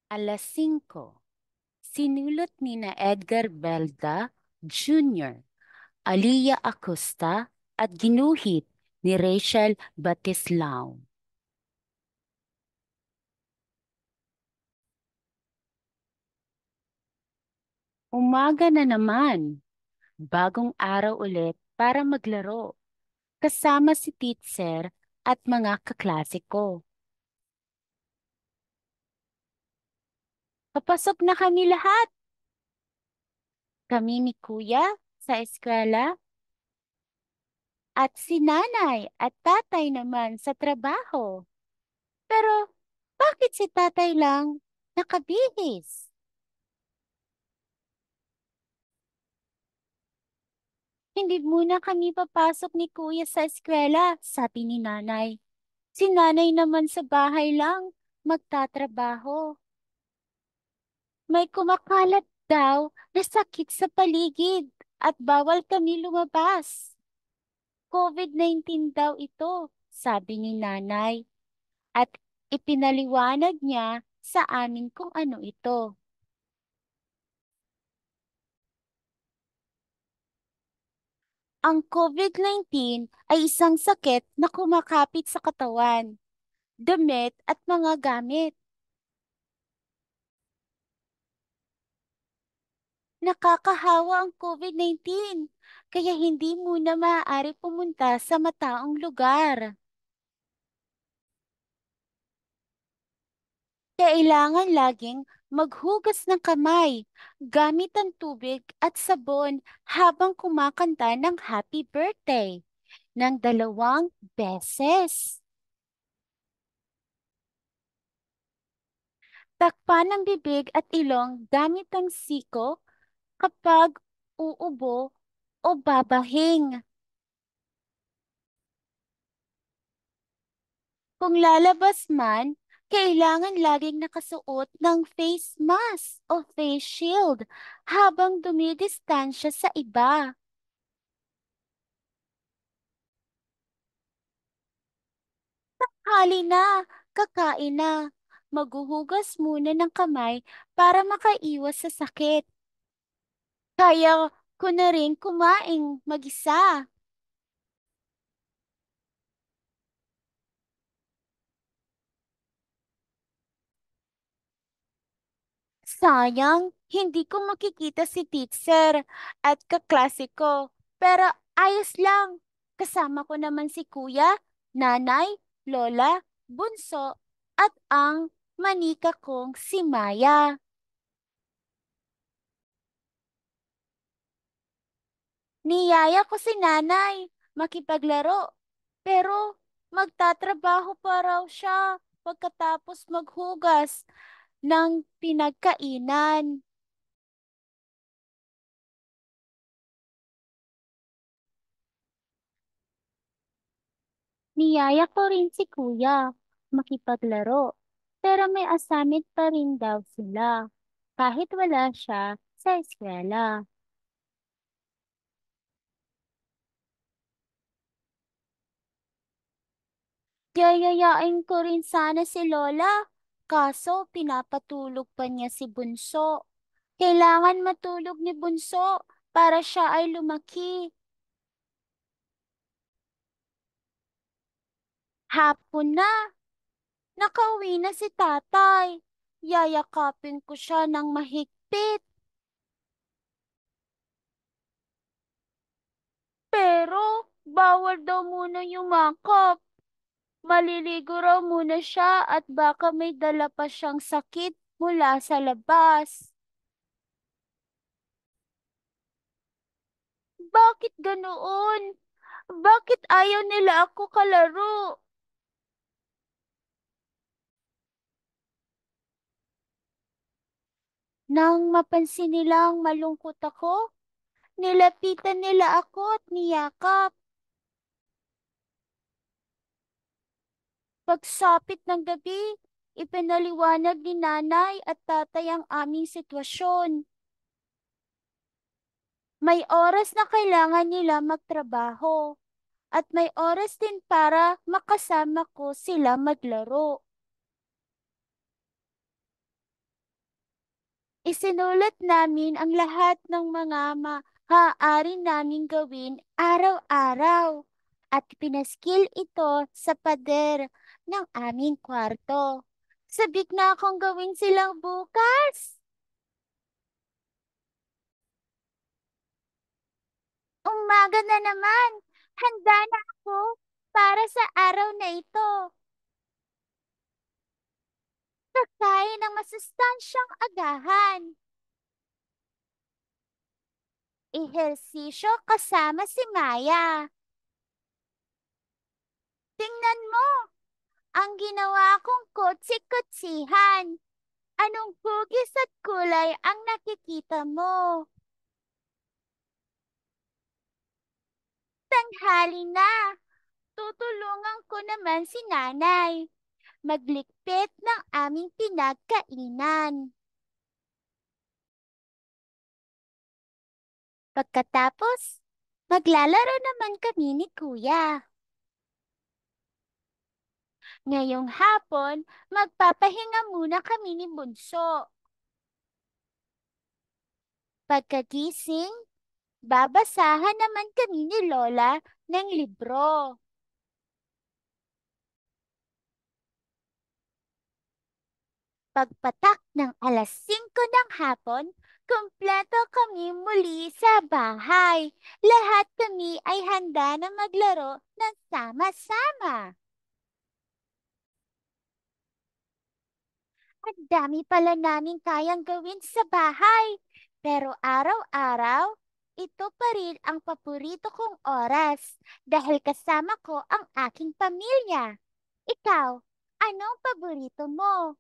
5:00. Sinulot ni na Edgar Belda Jr., Alia Acosta at ginuhit ni Rachel Batislao. Umaga na naman. Bagong araw ulit para maglaro. Kasama si teacher at mga kaklase ko. Papasok na kami lahat. Kami ni Kuya sa eskwela at si nanay at tatay naman sa trabaho. Pero bakit si tatay lang nakabihis? Hindi muna kami papasok ni Kuya sa eskwela, sabi ni nanay. Si nanay naman sa bahay lang, magtatrabaho. May kumakalat daw na sakit sa paligid at bawal kami lumabas. COVID-19 daw ito, sabi ni nanay. At ipinaliwanag niya sa amin kung ano ito. Ang COVID-19 ay isang sakit na kumakapit sa katawan, damit at mga gamit. Nakakahawa ang COVID-19, kaya hindi muna maaari pumunta sa mataong lugar. Kailangan laging maghugas ng kamay gamit ang tubig at sabon habang kumakanta ng happy birthday ng 2 beses. Takpan ang bibig at ilong gamit ang siko kapag uubo o babahing. Kung lalabas man, kailangan laging nakasuot ng face mask o face shield habang dumidistansya sa iba. Hali na, kakain na. Maghuhugas muna ng kamay para makaiwas sa sakit. Kaya ko na rin kumaing mag-isa. Sayang, hindi ko makikita si teacher at kaklase ko. Pero ayos lang. Kasama ko naman si kuya, nanay, lola, bunso, at ang manika kong si Maya. Niyaya ko si nanay makipaglaro. Pero magtatrabaho pa raw siya pagkatapos maghugas ng pinagkainan. Niyaya ko rin si kuya makipaglaro. Pero may assignment pa rin daw sila kahit wala siya sa eskwela. Yayayain ko rin sana si Lola. Kaso pinapatulog pa niya si Bunso. Kailangan matulog ni Bunso para siya ay lumaki. Hapon na, nakauwi na si tatay. Yayakapin ko siya ng mahigpit. Pero bawal daw muna yumakap. Maliligo raw muna siya at baka may dala pa siyang sakit mula sa labas. Bakit ganoon? Bakit ayaw nila ako kalaro? Nang mapansin nilang malungkot ako, nilapitan nila ako at niyakap. Pagsapit ng gabi, ipinaliwanag ni nanay at tatay ang aming sitwasyon. May oras na kailangan nila magtrabaho at may oras din para makasama ko sila maglaro. Isinulat namin ang lahat ng mga maaari naming gawin araw-araw at pinaskil ito sa pader ng aming kwarto. Sabik na akong gawin silang bukas. Umaga na naman. Handa na ako para sa araw na ito. Kakain ng masustansyang agahan. Ehersisyo kasama si Maya. Tingnan mo, ang ginawa kong kutsi-kutsihan. Anong hugis at kulay ang nakikita mo? Tanghali na. Tutulungan ko naman si nanay. Maglikpit ng aming pinagkainan. Pagkatapos, maglalaro naman kami ni Kuya. Ngayong hapon, magpapahinga muna kami ni Bunso. Pagkagising, babasahan naman kami ni Lola ng libro. Pagpatak ng alas 5 ng hapon, kumpleto kami muli sa bahay. Lahat kami ay handa na maglaro ng sama-sama. Ang dami pala namin kayang gawin sa bahay. Pero araw-araw, ito pa rin ang paborito kong oras dahil kasama ko ang aking pamilya. Ikaw, anong paborito mo?